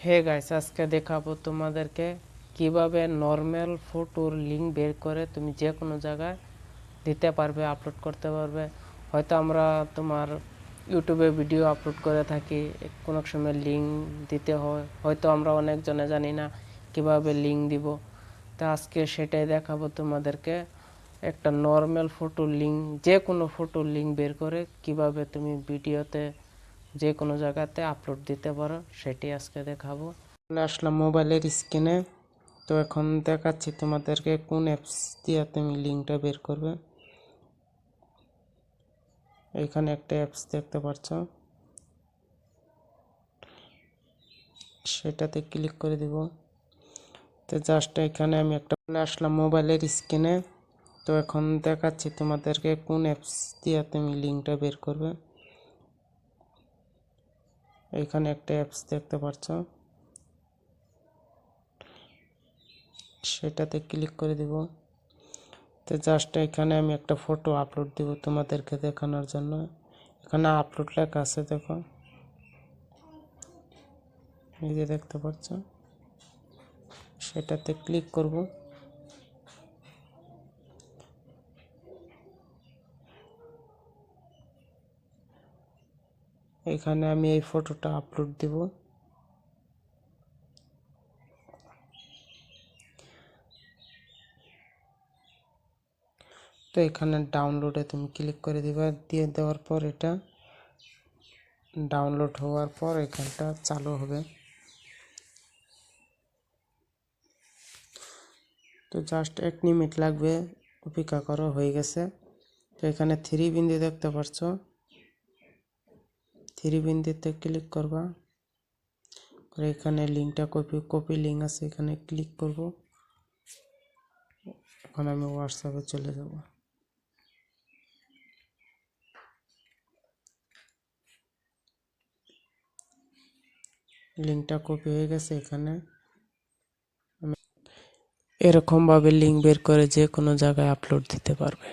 Hey guys, আজকে দেখাবো তোমাদেরকে কিভাবে নর্মাল ফটোর লিঙ্ক বের করে তুমি যে কোনো জায়গায় দিতে পারবে, আপলোড করতে পারবে। হয়তো আমরা তোমার ইউটিউবে ভিডিও আপলোড করে থাকি, কোনো সময় লিঙ্ক দিতে হয়, হয়তো আমরা অনেকজনে জানি না কিভাবে লিঙ্ক দিব। তো আজকে সেটাই দেখাবো তোমাদেরকে, একটা নর্মাল ফটোর লিঙ্ক, যে কোনো ফটোর লিঙ্ক বের করে কিভাবে তুমি ভিডিওতে যে কোনো জায়গাতে আপলোড দিতে পারো, সেটি আজকে দেখাবো। আসলাম মোবাইলের স্ক্রিনে। তো এখন দেখাচ্ছি তোমাদেরকে কোন অ্যাপস দিয়ে তুমি লিঙ্কটা বের করবে। এখানে একটা অ্যাপস দেখতে পাচ্ছ, সেটাতে ক্লিক করে দিব। তো জাস্ট এখানে আমি একটা আসলাম মোবাইলের স্ক্রিনে। তো এখন দেখাচ্ছি তোমাদেরকে কোন অ্যাপস দিয়ে তুমি লিঙ্কটা বের করবে। এখানে একটা অ্যাপস দেখতে পাচ্ছ, সেটাতে ক্লিক করে দিব। তো জাস্ট এখানে আমি একটা ফটো আপলোড দিব তোমাদেরকে দেখানোর জন্য। এখানে আপলোড লেখা আছে, দেখো, এই যে দেখতে পাচ্ছ, সেটাতে ক্লিক করব। এখানে আমি এই ফটোটা আপলোড দিব। তো এখানে ডাউনলোডে তুমি ক্লিক করে দিবা। দিয়ে দেওয়ার পর এটা ডাউনলোড হওয়ার পর এখানটা চালু হবে। তো জাস্ট 1 মিনিট লাগবে, অপেক্ষা করো, হয়ে গেছে। তো এখানে 3 বিন্দু দেখতে পাচ্ছ, 3 বিন্দুতে ক্লিক করবা। এখানে লিঙ্কটা কপি লিঙ্ক আছে, এখানে ক্লিক করব। এখন আমি হোয়াটসঅ্যাপে চলে যাব। লিঙ্কটা কপি হয়ে গেছে। এখানে এরকম ভাবে লিঙ্ক বের করে যে কোনো জায়গায় আপলোড দিতে পারবে।